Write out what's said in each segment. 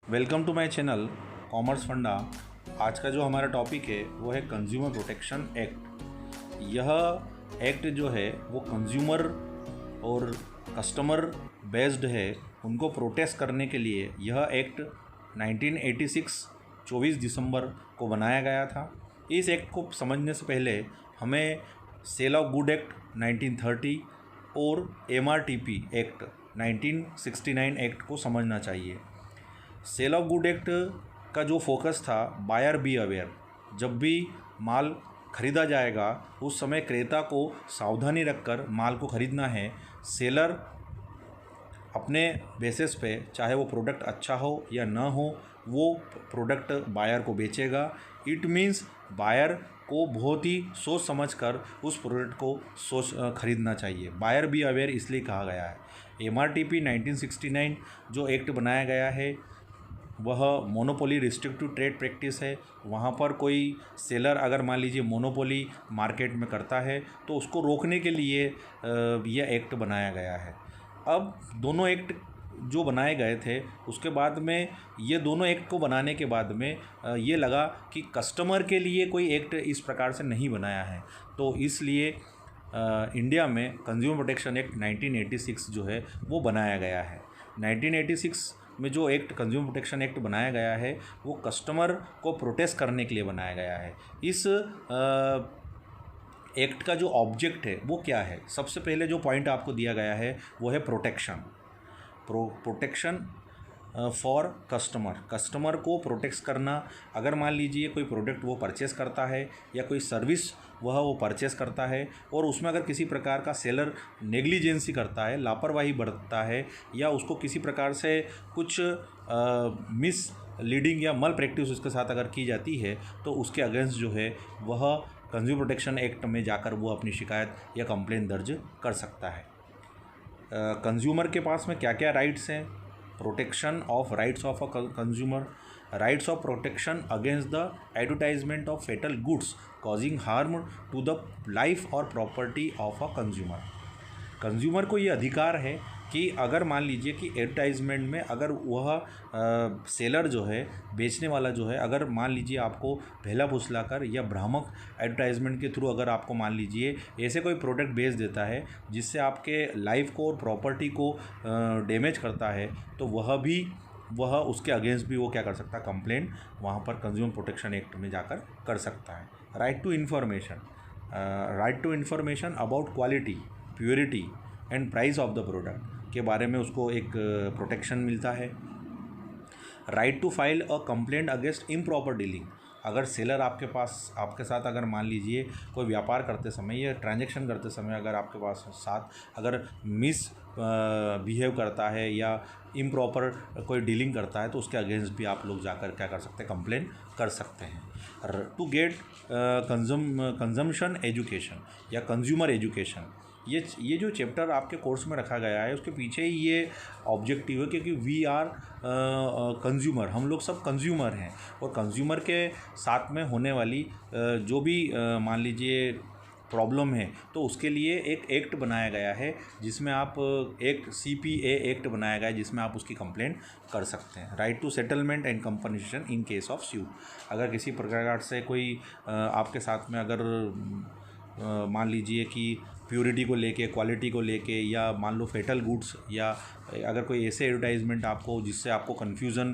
Welcome to my channel commerce funda. आज का जो हमारा टॉपिक है वो है कंज्यूमर प्रोटेक्शन एक्ट। यह एक्ट जो है वो कंज्यूमर और कस्टमर बेस्ड है, उनको प्रोटेक्ट करने के लिए यह एक्ट 1986 24 दिसंबर को बनाया गया था। इस एक्ट को समझने से पहले हमें सेल ऑफ गुड एक्ट 1930 और MRTP एक्ट 1969 एक्ट को समझना चाहिए। सेल ऑफ गुड एक्ट का जो फोकस था, बायर बी अवेयर, जब भी माल खरीदा जाएगा उस समय क्रेता को सावधानी रखकर माल को खरीदना है। सेलर अपने बेसिस पे, चाहे वो प्रोडक्ट अच्छा हो या ना हो, वो प्रोडक्ट बायर को बेचेगा। इट मीन्स बायर को बहुत ही सोच समझकर उस प्रोडक्ट को खरीदना चाहिए। बायर बी अवेयर इसलिए कहा गया है। MRTP 1969 जो एक्ट बनाया गया है वह मोनोपोली रिस्ट्रिक्टिव ट्रेड प्रैक्टिस है। वहाँ पर कोई सेलर अगर मान लीजिए मोनोपोली मार्केट में करता है तो उसको रोकने के लिए यह एक्ट बनाया गया है। अब दोनों एक्ट जो बनाए गए थे उसके बाद में, ये दोनों एक्ट को बनाने के बाद में ये लगा कि कस्टमर के लिए कोई एक्ट इस प्रकार से नहीं बनाया है, तो इसलिए इंडिया में कंज्यूमर प्रोटेक्शन एक्ट 1986 जो है वो बनाया गया है। 1986 में जो एक्ट कंज्यूमर प्रोटेक्शन एक्ट बनाया गया है वो कस्टमर को प्रोटेक्ट करने के लिए बनाया गया है। इस एक्ट का जो ऑब्जेक्ट है वो क्या है, सबसे पहले जो पॉइंट आपको दिया गया है वो है प्रोटेक्शन। प्रोटेक्शन फॉर कस्टमर को प्रोटेक्ट करना। अगर मान लीजिए कोई प्रोडक्ट वो परचेस करता है या कोई सर्विस वो परचेस करता है और उसमें अगर किसी प्रकार का सेलर नेग्लिजेंसी करता है, लापरवाही बरतता है, या उसको किसी प्रकार से कुछ मिस लीडिंग या मल प्रैक्टिस उसके साथ अगर की जाती है तो उसके अगेंस्ट जो है वह कंज्यूमर प्रोटेक्शन एक्ट में जाकर वो अपनी शिकायत या कंप्लेंट दर्ज कर सकता है। कंज्यूमर के पास में क्या क्या राइट्स हैं? Protection of rights of a consumer, rights of protection against the advertisement of fatal goods causing harm to the life और property of a consumer. Consumer को ये अधिकार है कि अगर मान लीजिए कि एडवर्टाइजमेंट में अगर वह सेलर जो है, बेचने वाला जो है, अगर मान लीजिए आपको बहला फुसलाकर या भ्रामक एडवर्टाइजमेंट के थ्रू अगर आपको मान लीजिए ऐसे कोई प्रोडक्ट बेच देता है जिससे आपके लाइफ को और प्रॉपर्टी को डैमेज करता है, तो वह उसके अगेंस्ट भी वो क्या कर सकता है, कंप्लेंट वहाँ पर कंज्यूमर प्रोटेक्शन एक्ट में जाकर कर सकता है। Right to information about quality, purity and price of the product के बारे में उसको एक प्रोटेक्शन मिलता है। Right to file a complaint against improper dealing. अगर सेलर आपके साथ अगर मान लीजिए कोई व्यापार करते समय या ट्रांजैक्शन करते समय अगर आपके पास साथ अगर मिस बिहेव करता है या इम्प्रॉपर कोई डीलिंग करता है तो उसके अगेंस्ट भी आप लोग जाकर क्या कर सकते हैं, कंप्लेंट कर सकते हैं। टू गेट कंजम्पशन एजुकेशन या कंज्यूमर एजुकेशन, ये जो चैप्टर आपके कोर्स में रखा गया है उसके पीछे ही ये ऑब्जेक्टिव है, क्योंकि वी आर कंज्यूमर, हम लोग सब कंज्यूमर हैं और कंज्यूमर के साथ में होने वाली जो भी मान लीजिए प्रॉब्लम है तो उसके लिए एक एक्ट बनाया गया है जिसमें आप एक CPA एक्ट बनाया गया है जिसमें आप उसकी कंप्लेंट कर सकते हैं। Right to settlement and compensation in case of suit. अगर किसी प्रकार से कोई आपके साथ में अगर मान लीजिए कि प्योरिटी को लेके, क्वालिटी को लेके, या मान लो फेटल गुड्स, या अगर कोई ऐसे एडवर्टाइजमेंट आपको जिससे आपको कन्फ्यूज़न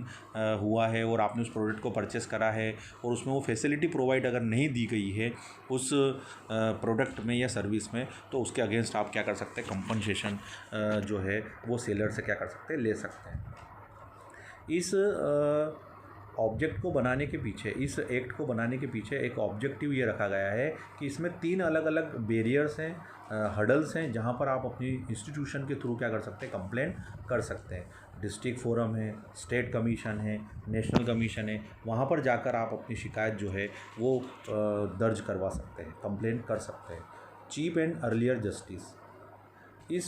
हुआ है और आपने उस प्रोडक्ट को परचेस करा है और उसमें वो फैसिलिटी प्रोवाइड अगर नहीं दी गई है उस प्रोडक्ट में या सर्विस में, तो उसके अगेंस्ट आप क्या कर सकते हैं, कंपनसेशन जो है वो सेलर से क्या कर सकते हैं, ले सकते हैं। इस ऑब्जेक्ट को बनाने के पीछे, इस एक्ट को बनाने के पीछे एक ऑब्जेक्टिव ये रखा गया है कि इसमें 3 अलग अलग बैरियर्स हैं, हर्डल्स हैं, जहाँ पर आप अपनी इंस्टीट्यूशन के थ्रू क्या कर सकते हैं, कंप्लेंट कर सकते हैं। डिस्ट्रिक्ट फोरम है, स्टेट कमीशन है, नेशनल कमीशन है, वहाँ पर जाकर आप अपनी शिकायत जो है वो दर्ज करवा सकते हैं, कंप्लेंट कर सकते हैं। चीप एंड अर्लियर जस्टिस, इस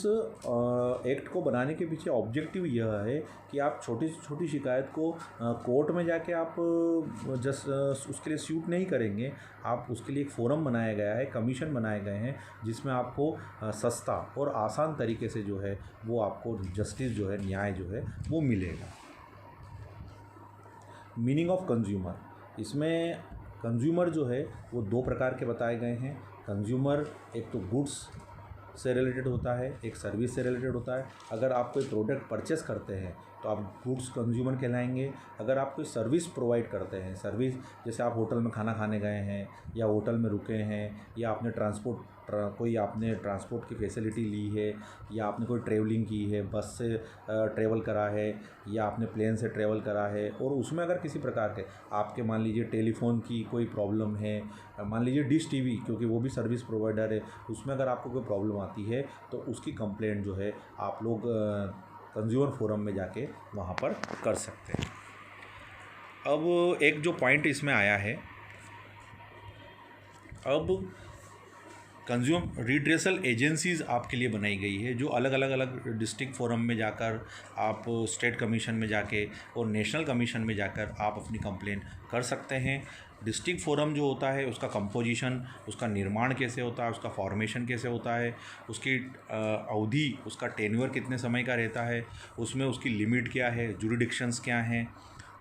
एक्ट को बनाने के पीछे ऑब्जेक्टिव यह है कि आप छोटी से छोटी शिकायत को कोर्ट में जाके आप उसके लिए सूट नहीं करेंगे। आप उसके लिए एक फोरम बनाया गया है, कमीशन बनाए गए हैं जिसमें आपको सस्ता और आसान तरीके से जो है वो आपको जस्टिस जो है, न्याय जो है वो मिलेगा। मीनिंग ऑफ कंज्यूमर, इसमें कंज्यूमर जो है वो दो प्रकार के बताए गए हैं। कंज्यूमर एक तो गुड्स से रिलेटेड होता है, एक सर्विस से रिलेटेड होता है। अगर आप कोई प्रोडक्ट परचेस करते हैं तो आप गुड्स कंज्यूमर कहलाएंगे। अगर आप कोई सर्विस प्रोवाइड करते हैं, सर्विस जैसे आप होटल में खाना खाने गए हैं या होटल में रुके हैं या आपने कोई आपने ट्रांसपोर्ट की फैसिलिटी ली है या आपने कोई ट्रैवलिंग की है, बस से ट्रैवल करा है या आपने प्लेन से ट्रैवल करा है और उसमें अगर किसी प्रकार के आपके मान लीजिए टेलीफोन की कोई प्रॉब्लम है, मान लीजिए डिश टीवी, क्योंकि वो भी सर्विस प्रोवाइडर है, उसमें अगर आपको कोई प्रॉब्लम आती है तो उसकी कंप्लेंट जो है आप लोग कंज्यूमर फोरम में जाके वहाँ पर कर सकते हैं। अब एक जो पॉइंट इसमें आया है, अब कंज्यूमर रिड्रेसल एजेंसीज़ आपके लिए बनाई गई है, जो अलग डिस्ट्रिक्ट फोरम में जाकर आप स्टेट कमीशन में जाके और नेशनल कमीशन में जाकर आप अपनी कंप्लेंट कर सकते हैं। डिस्ट्रिक्ट फोरम जो होता है उसका कंपोजिशन, उसका निर्माण कैसे होता है, उसका फॉर्मेशन कैसे होता है, उसकी अवधि, उसका टेन्योर कितने समय का रहता है, उसमें उसकी लिमिट क्या है, जुरिडिक्शंस क्या हैं,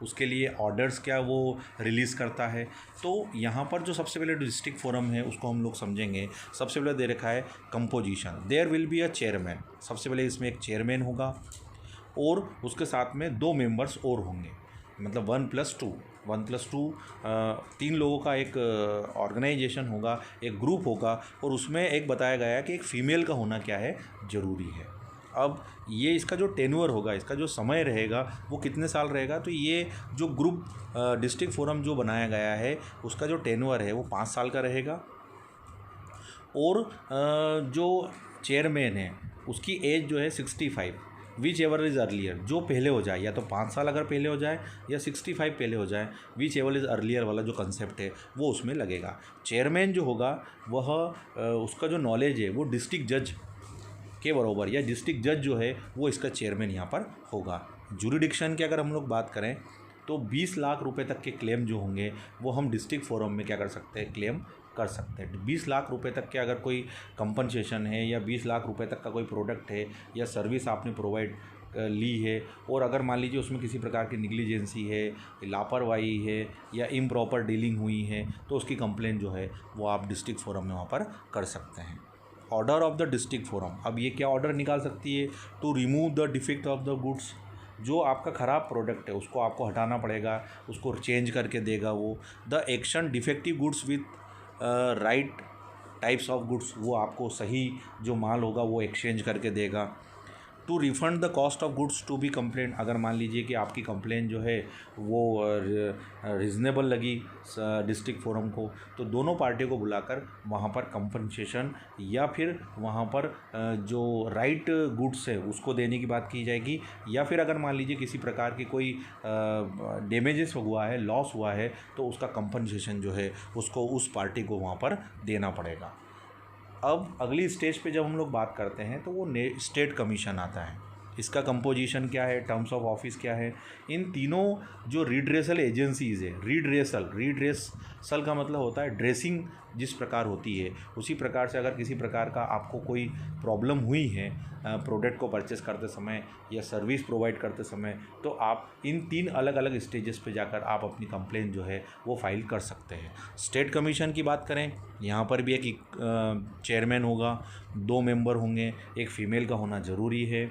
उसके लिए ऑर्डर्स क्या वो रिलीज़ करता है। तो यहाँ पर जो सबसे पहले डिस्ट्रिक्ट फोरम है उसको हम लोग समझेंगे। सबसे पहले दे रखा है composition, there will be a chairman. सबसे पहले इसमें एक चेयरमैन होगा और उसके साथ में 2 मेंबर्स और होंगे, मतलब 1+2 3 लोगों का एक ऑर्गेनाइजेशन होगा, एक ग्रुप होगा और उसमें एक बताया गया है कि एक फ़ीमेल का होना क्या है, ज़रूरी है। अब ये इसका जो टेन्योर होगा, इसका जो समय रहेगा वो कितने साल रहेगा, तो ये जो ग्रुप डिस्ट्रिक्ट फोरम जो बनाया गया है उसका जो टेन्योर है वो 5 साल का रहेगा। और जो चेयरमैन है उसकी एज जो है 65, विच एवर इज़ अर्लियर, जो पहले हो जाए, या तो 5 साल अगर पहले हो जाए या 65 पहले हो जाए, विच एवर इज़ अर्लियर वाला जो कंसेप्ट है वो उसमें लगेगा। चेयरमैन जो होगा वह उसका जो नॉलेज है वो डिस्ट्रिक्ट जज के बराबर, या डिस्ट्रिक्ट जज जो है वो इसका चेयरमैन यहाँ पर होगा। जुरिडिक्शन की अगर हम लोग बात करें तो 20 लाख रुपए तक के क्लेम जो होंगे वो हम डिस्ट्रिक्ट फोरम में क्या कर सकते हैं, क्लेम कर सकते हैं। 20 लाख रुपए तक के अगर कोई कंपनसेशन है या 20 लाख रुपए तक का कोई प्रोडक्ट है या सर्विस आपने प्रोवाइड ली है और अगर मान लीजिए उसमें किसी प्रकार की निग्लिजेंसी है, लापरवाही है या इम्प्रॉपर डीलिंग हुई है तो उसकी कंप्लेंट जो है वो आप डिस्ट्रिक्ट फोरम में वहाँ पर कर सकते हैं। Order of the district forum, अब ये क्या ऑर्डर निकाल सकती है, to remove the defect of the goods. जो आपका ख़राब प्रोडक्ट है उसको आपको हटाना पड़ेगा, उसको चेंज करके देगा वो। The action defective goods with right types of goods, वो आपको सही जो माल होगा वो एक्सचेंज करके देगा। To refund the cost of goods to be complaint, अगर मान लीजिए कि आपकी कंप्लेंट जो है वो रिजनेबल लगी डिस्ट्रिक्ट फोरम को तो दोनों पार्टियों को बुलाकर वहाँ पर कंपनसेशन या फिर वहाँ पर जो राइट गुड्स है उसको देने की बात की जाएगी, या फिर अगर मान लीजिए किसी प्रकार की कोई डैमेजेस हुआ है, लॉस हुआ है तो उसका कंपनसेशन जो है उसको उस पार्टी को वहाँ पर देना पड़ेगा। अब अगली स्टेज पे जब हम लोग बात करते हैं तो वो स्टेट कमीशन आता है। इसका कंपोजिशन क्या है, टर्म्स ऑफ ऑफिस क्या है, इन तीनों जो रिड्रेसल एजेंसीज़ है, रिड्रेसल का मतलब होता है ड्रेसिंग जिस प्रकार होती है उसी प्रकार से अगर किसी प्रकार का आपको कोई प्रॉब्लम हुई है प्रोडक्ट को परचेस करते समय या सर्विस प्रोवाइड करते समय तो आप इन 3 अलग स्टेजेस पे जाकर आप अपनी कंप्लेंट जो है वो फाइल कर सकते हैं। स्टेट कमीशन की बात करें, यहाँ पर भी एक चेयरमैन होगा, 2 मेंबर होंगे, एक फ़ीमेल का होना ज़रूरी है।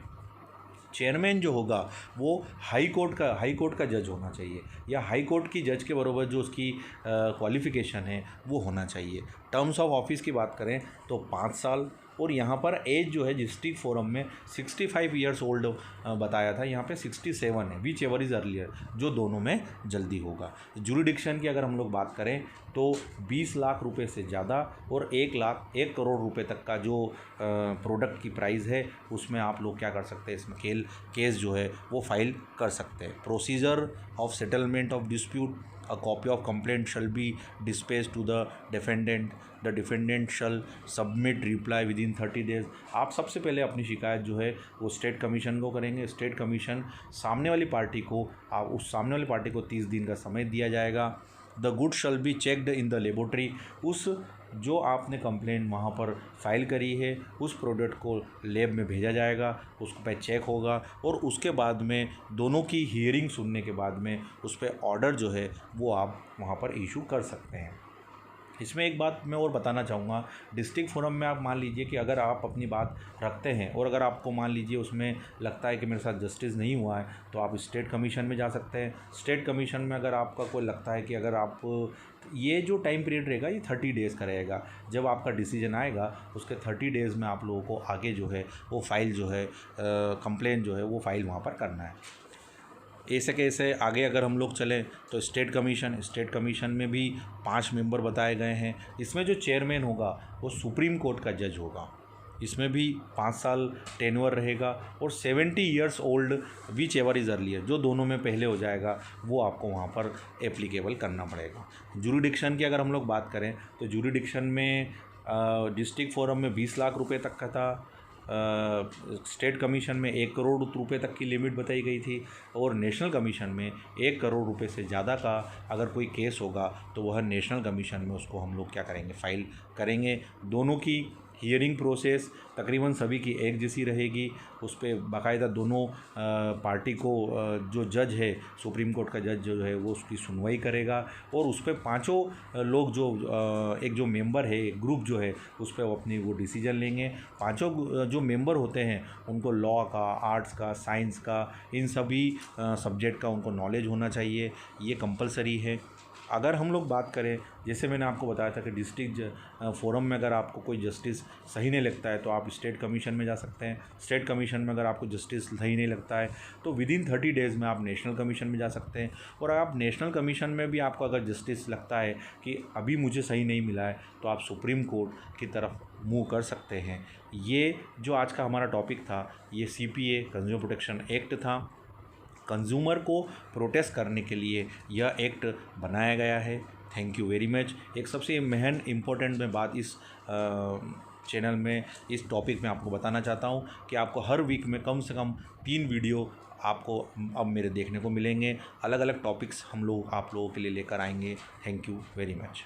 चेयरमैन जो होगा वो हाई कोर्ट का जज होना चाहिए या हाई कोर्ट की जज के बराबर जो उसकी क्वालिफ़िकेशन है वो होना चाहिए। टर्म्स ऑफ ऑफिस की बात करें तो 5 साल, और यहाँ पर एज जो है डिस्ट्रिक्ट फोरम में 65 ईयर्स ओल्ड बताया था, यहाँ पे 67 है, विच एवर इज़ अर्लियर, जो दोनों में जल्दी होगा। जुरिडिक्शन की अगर हम लोग बात करें तो 20 लाख रुपए से ज़्यादा और 1 करोड़ रुपए तक का जो प्रोडक्ट की प्राइस है उसमें आप लोग क्या कर सकते हैं, इसमें केस जो है वो फाइल कर सकते हैं। Procedure of settlement of dispute, a copy of complaint shall be dispatched to the defendant shall submit reply within 30 days। आप सबसे पहले अपनी शिकायत जो है वो स्टेट कमीशन को करेंगे। स्टेट कमीशन सामने वाली पार्टी को, उस सामने वाली पार्टी को 30 दिन का समय दिया जाएगा। The good shall be checked in the laboratory, उस जो आपने कंप्लेंट वहाँ पर फाइल करी है उस प्रोडक्ट को लैब में भेजा जाएगा, उस पे चेक होगा और उसके बाद में दोनों की हियरिंग सुनने के बाद में उस पर ऑर्डर जो है वो आप वहाँ पर इशू कर सकते हैं। इसमें एक बात मैं और बताना चाहूँगा, डिस्ट्रिक्ट फोरम में आप मान लीजिए कि अगर आप अपनी बात रखते हैं और अगर आपको मान लीजिए उसमें लगता है कि मेरे साथ जस्टिस नहीं हुआ है तो आप स्टेट कमीशन में जा सकते हैं। स्टेट कमीशन में अगर आपका कोई लगता है कि अगर आप ये जो टाइम पीरियड रहेगा ये 30 डेज़ का रहेगा, जब आपका डिसीजन आएगा उसके 30 डेज़ में आप लोगों को आगे जो है वो फाइल जो है कंप्लेन जो है वो फाइल वहाँ पर करना है। ऐसे कैसे आगे अगर हम लोग चलें तो स्टेट कमीशन में भी 5 मेंबर बताए गए हैं। इसमें जो चेयरमैन होगा वो सुप्रीम कोर्ट का जज होगा। इसमें भी 5 साल टेन्योर रहेगा और 70 years old which ever is earlier, जो दोनों में पहले हो जाएगा वो आपको वहाँ पर एप्लीकेबल करना पड़ेगा। जूरिडिक्शन की अगर हम लोग बात करें तो जूरिडिक्शन में डिस्ट्रिक्ट फोरम में 20 लाख रुपए तक का था, स्टेट कमीशन में 1 करोड़ रुपए तक की लिमिट बताई गई थी और नेशनल कमीशन में 1 करोड़ रुपए से ज़्यादा का अगर कोई केस होगा तो वह नेशनल कमीशन में उसको हम लोग क्या करेंगे, फाइल करेंगे। दोनों की हियरिंग प्रोसेस तकरीबन सभी की एक जैसी रहेगी। उस पर बाकायदा दोनों पार्टी को जो जज है सुप्रीम कोर्ट का जज जो है वो उसकी सुनवाई करेगा और उस पर 5 लोग जो एक जो मेंबर है, एक ग्रुप जो है उस पर वो अपनी वो डिसीजन लेंगे। 5 जो मेंबर होते हैं उनको लॉ का, आर्ट्स का, साइंस का, इन सभी सब्जेक्ट का उनको नॉलेज होना चाहिए, ये कंपलसरी है। अगर हम लोग बात करें, जैसे मैंने आपको बताया था कि डिस्ट्रिक्ट फोरम में अगर आपको कोई जस्टिस सही नहीं लगता है तो आप स्टेट कमीशन में जा सकते हैं। स्टेट कमीशन में अगर आपको जस्टिस सही नहीं लगता है तो विदिन 30 डेज़ में आप नेशनल कमीशन में जा सकते हैं। और आप नेशनल कमीशन में भी आपको अगर जस्टिस लगता है कि अभी मुझे सही नहीं मिला है तो आप सुप्रीम कोर्ट की तरफ मूव कर सकते हैं। ये जो आज का हमारा टॉपिक था ये CPA कंज्यूमर प्रोटेक्शन एक्ट था। कंज्यूमर को प्रोटेस्ट करने के लिए यह एक्ट बनाया गया है। Thank you very much. एक सबसे महन इम्पोर्टेंट मैं बात इस चैनल में, इस टॉपिक में आपको बताना चाहता हूँ कि आपको हर वीक में कम से कम 3 वीडियो आपको अब मेरे देखने को मिलेंगे। अलग अलग टॉपिक्स हम लोग आप लोगों के लिए लेकर आएंगे। Thank you very much.